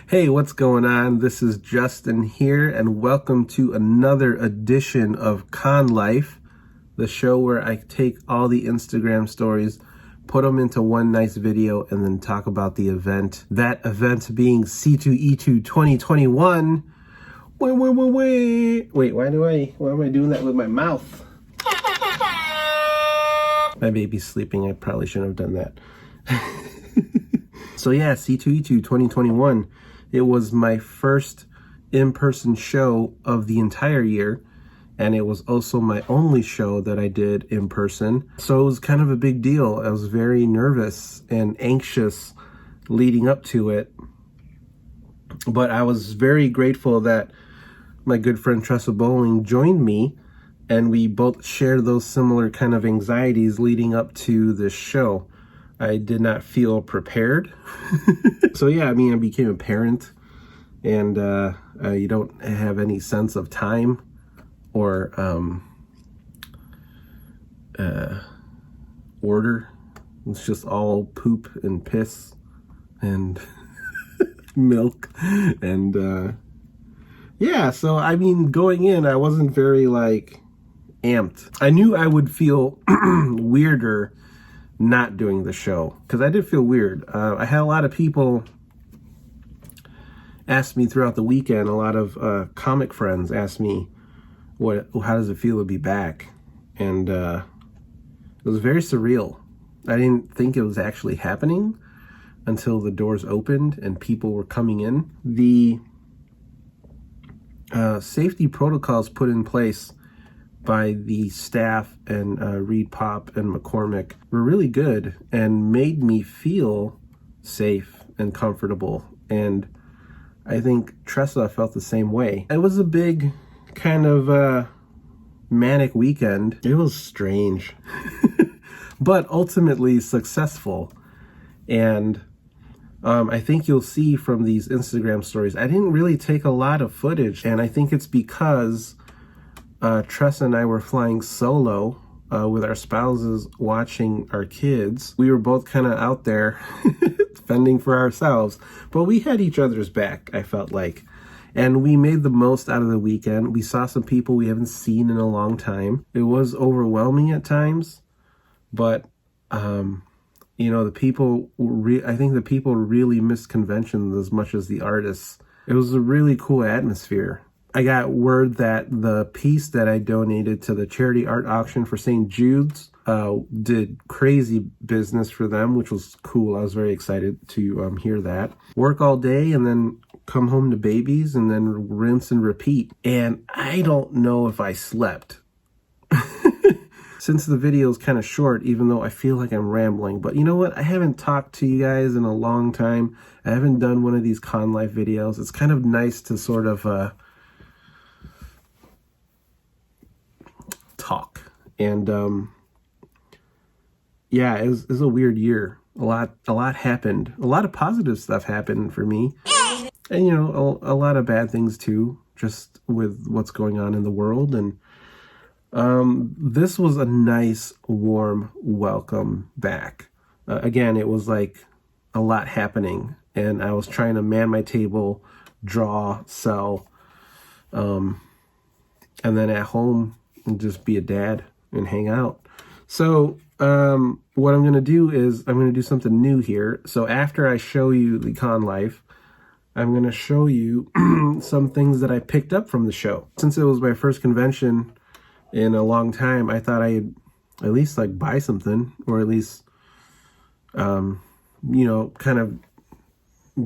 Hey, what's going on? This is Justin here, and welcome to another edition of Con Life, the show where I take all the Instagram stories, put them into one nice video, and then talk about the event. That event being C2E2 2021. Wait, why am I doing that with my mouth? My baby's sleeping. I probably shouldn't have done that. So yeah, C2E2 2021. It was my first in-person show of the entire year, and it was also my only show that I did in person. So it was kind of a big deal. I was very nervous and anxious leading up to it, but I was very grateful that my good friend Tressa Bowling joined me, and we both shared those similar kind of anxieties leading up to this show. I did not feel prepared. So yeah, I mean, I became a parent, and you don't have any sense of time or order. It's just all poop and piss and milk. And yeah, so I mean, going in, I wasn't very amped. I knew I would feel weirder not doing the show, because I did feel weird. I had a lot of people ask me throughout the weekend, a lot of comic friends asked me, how does it feel to be back? And it was very surreal. I didn't think it was actually happening until the doors opened and people were coming in. The safety protocols put in place by the staff and Reed Pop and McCormick were really good and made me feel safe and comfortable. And I think Tressa felt the same way. It was a big kind of manic weekend. It was strange, but ultimately successful. And I think you'll see from these Instagram stories, I didn't really take a lot of footage. And I think it's because Tressa and I were flying solo with our spouses watching our kids. We were both kind of out there fending for ourselves, but we had each other's back, I felt like. And we made the most out of the weekend. We saw some people we haven't seen in a long time. It was overwhelming at times, but you know, I think the people really missed conventions as much as the artists. It was a really cool atmosphere. I got word that the piece that I donated to the charity art auction for St. Jude's did crazy business for them, which was cool. I was very excited to hear that. Work all day and then come home to babies and then rinse and repeat. And I don't know if I slept. Since the video is kind of short, even though I feel like I'm rambling. But you know what? I haven't talked to you guys in a long time. I haven't done one of these Con Life videos. It's kind of nice to sort of talk. And yeah, it was a weird year. A lot happened. A lot of positive stuff happened for me. And you know, a lot of bad things too, just with what's going on in the world. And this was a nice, warm welcome back. Again, it was like a lot happening, and I was trying to man my table, draw, sell, and then at home and just be a dad and hang out. So what I'm going to do is I'm going to do something new here. So after I show you the Con Life, I'm going to show you some things that I picked up from the show. Since it was my first convention in a long time, I thought I'd at least buy something, or at least, you know, kind of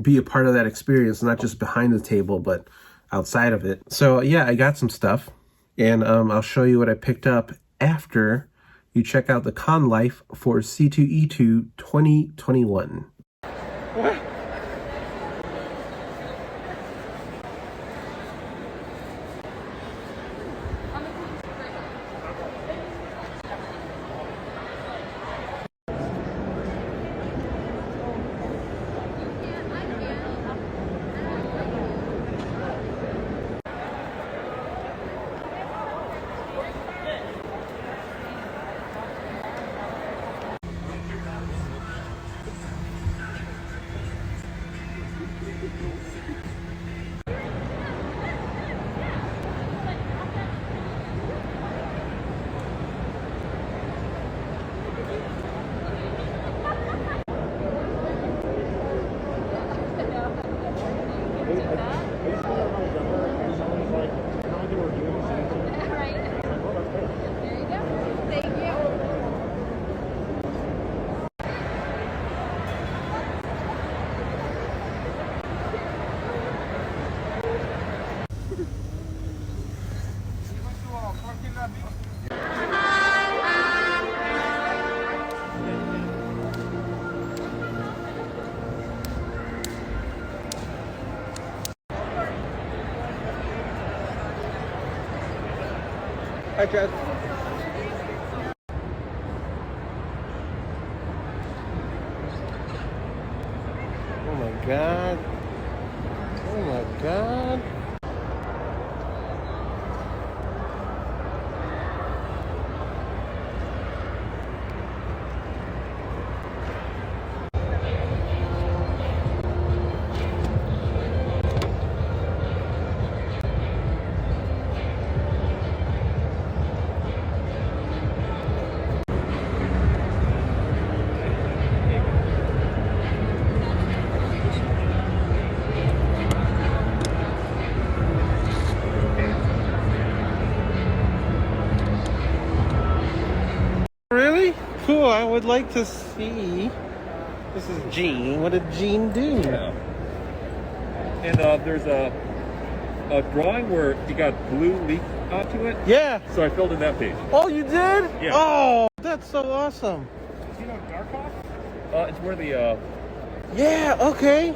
be a part of that experience, not just behind the table, but outside of it. So yeah, I got some stuff, and I'll show you what I picked up after you check out the Con Life for C2E2 2021. Hi, Chad. Oh my God. Oh my God. Really? Cool. I would like to see. This is Gene. What did Gene do? Yeah. And there's a drawing where you got blue leaf onto it. Yeah. So I filled in that page. Oh, you did? Yeah. Oh, that's so awesome. Do you know Darkoff? It's where the Yeah, okay.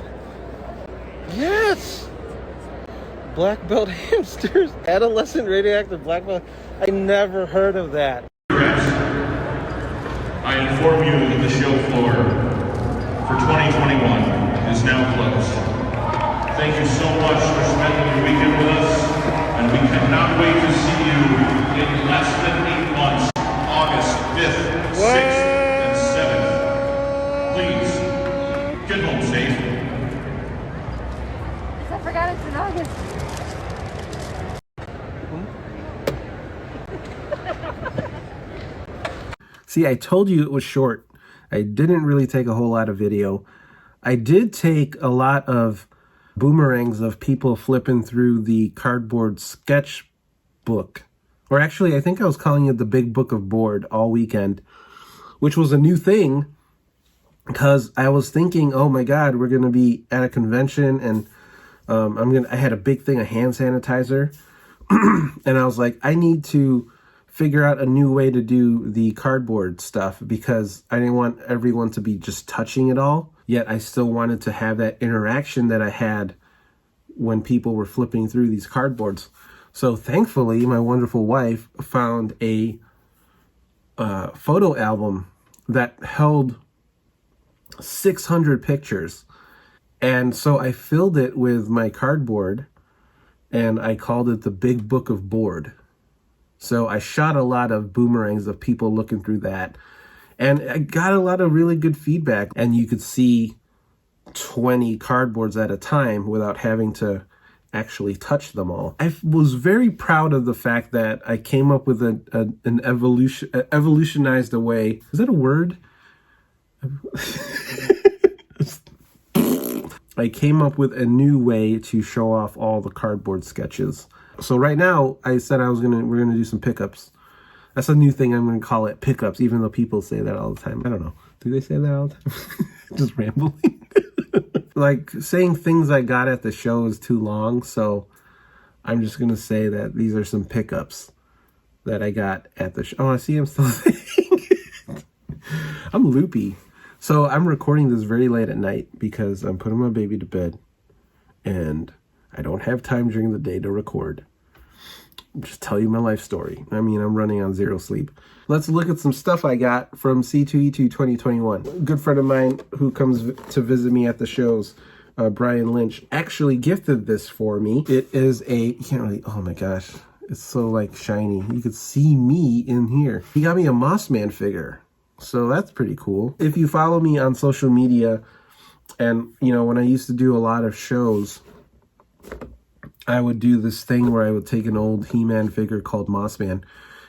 Yes. Black belt hamsters. Adolescent radioactive black belt. I never heard of that. I inform you that the show floor for 2021 is now closed. Thank you so much for spending your weekend with us, and we cannot wait to see you in less than 8 months, August 5th, 6th, and 7th. Please, get home safe. I forgot it's in August. See, I told you it was short. I didn't really take a whole lot of video. I did take a lot of boomerangs of people flipping through the cardboard sketchbook. Or actually, I think I was calling it the Big Book of Board all weekend, which was a new thing because I was thinking, oh my God, we're going to be at a convention and I had a big thing of hand sanitizer. And I was like, I need to figure out a new way to do the cardboard stuff because I didn't want everyone to be just touching it all. Yet I still wanted to have that interaction that I had when people were flipping through these cardboards. So thankfully, my wonderful wife found a photo album that held 600 pictures. And so I filled it with my cardboard and I called it the Big Book of Board. So I shot a lot of boomerangs of people looking through that. And I got a lot of really good feedback. And you could see 20 cardboards at a time without having to actually touch them all. I was very proud of the fact that I came up with an evolutionized a way. Is that a word? I came up with a new way to show off all the cardboard sketches. So right now, I said we're gonna do some pickups. That's a new thing. I'm gonna call it pickups, even though people say that all the time. I don't know. Do they say that all the time? Just rambling. Like saying things I got at the show is too long, so I'm just gonna say that these are some pickups that I got at the show. Oh, I see. I'm still saying. I'm loopy. So I'm recording this very late at night because I'm putting my baby to bed, and I don't have time during the day to record. Just tell you my life story. I mean, I'm running on zero sleep. Let's look at some stuff I got from C2E2 2021. A good friend of mine who comes to visit me at the shows, Brian Lynch, actually gifted this for me. It is you can't really, oh my gosh, it's so like shiny. You could see me in here. He got me a Mossman figure. So that's pretty cool. If you follow me on social media, and you know, when I used to do a lot of shows, I would do this thing where I would take an old He-Man figure called Mossman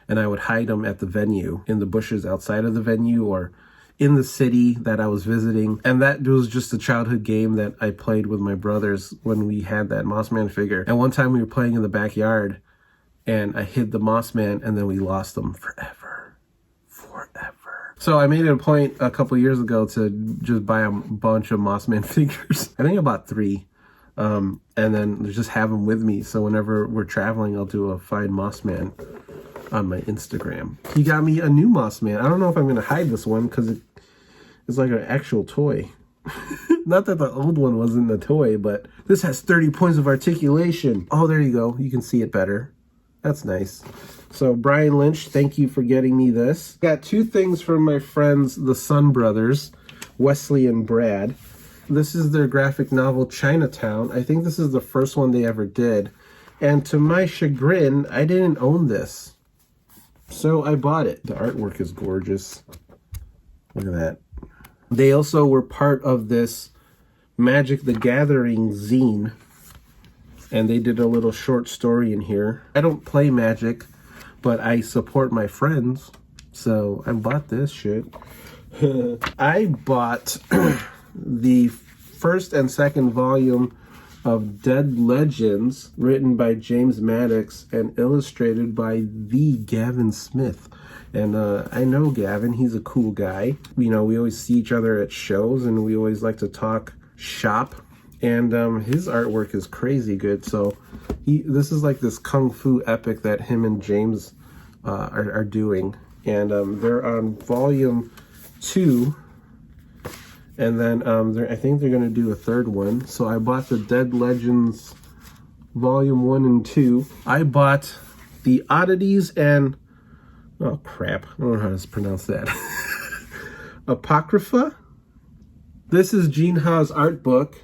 and I would hide him at the venue, in the bushes outside of the venue or in the city that I was visiting. And that was just a childhood game that I played with my brothers when we had that Mossman figure. And one time we were playing in the backyard and I hid the Mossman and then we lost him forever. So I made it a point a couple years ago to just buy a bunch of Mossman figures. I think I bought 3. And then just have them with me. So whenever we're traveling, I'll do a Find Mossman on my Instagram. He got me a new Mossman. I don't know if I'm going to hide this one because it's like an actual toy. Not that the old one wasn't a toy, but this has 30 points of articulation. Oh, there you go. You can see it better. That's nice. So Brian Lynch, thank you for getting me this. Got two things from my friends, the Sun Brothers, Wesley and Brad. This is their graphic novel, Chinatown. I think this is the first one they ever did. And to my chagrin, I didn't own this. So I bought it. The artwork is gorgeous. Look at that. They also were part of this Magic the Gathering zine. And they did a little short story in here. I don't play Magic, but I support my friends. So I bought this shit. I bought the first and second volume of Dead Legends, written by James Maddox and illustrated by the Gavin Smith. And I know Gavin, he's a cool guy. You know, we always see each other at shows and we always like to talk shop. And his artwork is crazy good. So this is like this kung fu epic that him and James are doing. And they're on volume 2. And then I think they're going to do a third one. So I bought the Dead Legends volume 1 and 2. I bought the Oddities and... oh, crap. I don't know how to pronounce that. Apocrypha. This is Gene Ha's art book,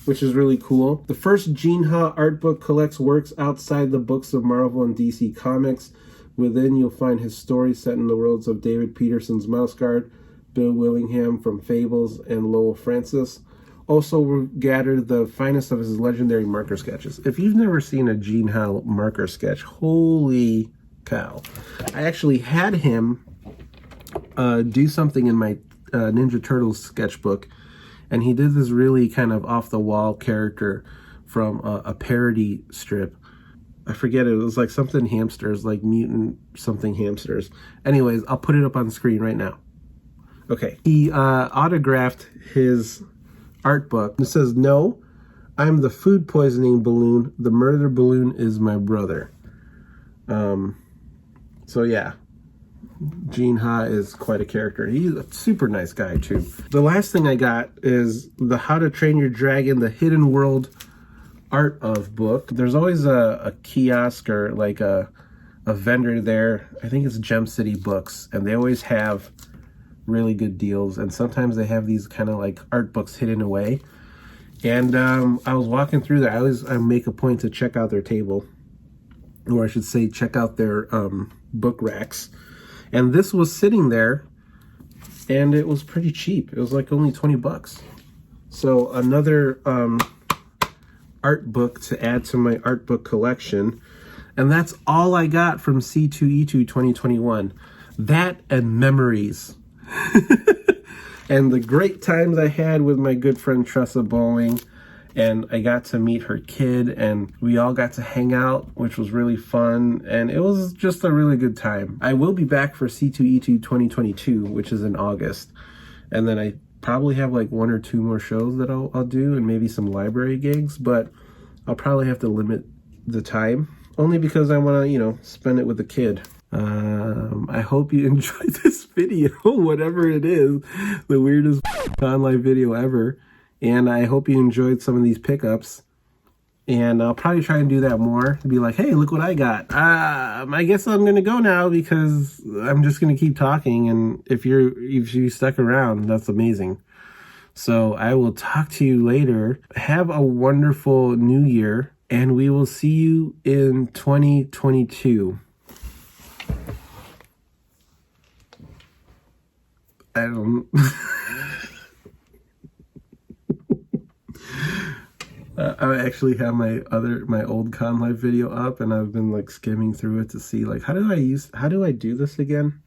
which is really cool. The first Gene Ha art book collects works outside the books of Marvel and DC Comics. Within, you'll find his stories set in the worlds of David Peterson's Mouse Guard, Bill Willingham from Fables, and Lowell Francis. Also gathered the finest of his legendary marker sketches. If you've never seen a Gene Ha marker sketch, holy cow. I actually had him do something in my Ninja Turtles sketchbook, and he did this really kind of off-the-wall character from a parody strip. I forget it was like something hamsters, like mutant something hamsters. Anyways, I'll put it up on the screen right now. Okay, he autographed his art book. It says, "No, I'm the food poisoning balloon. The murder balloon is my brother." So yeah, Gene Ha is quite a character. He's a super nice guy too. The last thing I got is the How to Train Your Dragon, the Hidden World Art of book. There's always a kiosk or like a vendor there. I think it's Gem City Books, and they always have really good deals, and sometimes they have these kind of like art books hidden away. And I was walking through there. I make a point to check out their table, or I should say check out their book racks. And this was sitting there, and it was pretty cheap. It was like only 20 bucks. So another art book to add to my art book collection. And that's all I got from C2E2 2021. That and memories. And the great times I had with my good friend Tressa Bowling. And I got to meet her kid, and we all got to hang out, which was really fun. And it was just a really good time. I will be back for C2E2 2022, which is in August. And then I probably have like 1 or 2 more shows that I'll do, and maybe some library gigs, but I'll probably have to limit the time, only because I want to, you know, spend it with the kid. I hope you enjoyed this video, whatever it is, the weirdest online video ever. And I hope you enjoyed some of these pickups. And I'll probably try and do that more, to be like, hey, look what I got. I guess I'm going to go now because I'm just going to keep talking. And if you stuck around, that's amazing. So I will talk to you later. Have a wonderful new year, and we will see you in 2022. I don't... I actually have my old Con Life video up, and I've been like skimming through it to see like how do I do this again?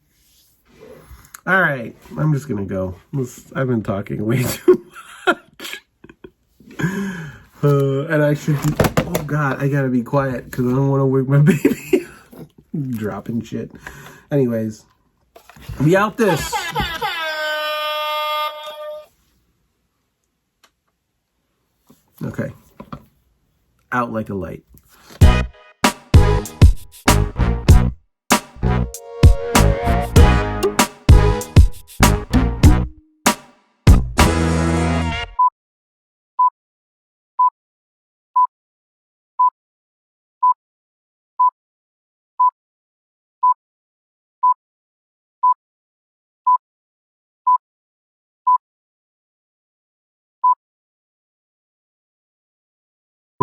All right, I'm just gonna go. I've been talking way too much. And I should be, oh God, I gotta be quiet because I don't want to wake my baby up. Dropping shit. Anyways, be out this. Okay. Out like a light.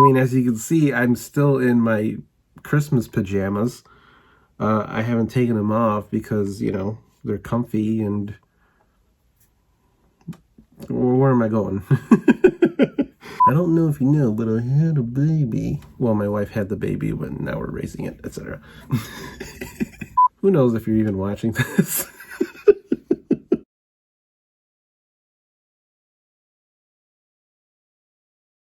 I mean, as you can see, I'm still in my Christmas pajamas. I haven't taken them off because, you know, they're comfy and... Where am I going? I don't know if you know, but I had a baby. Well, my wife had the baby, but now we're raising it, etc. Who knows if you're even watching this?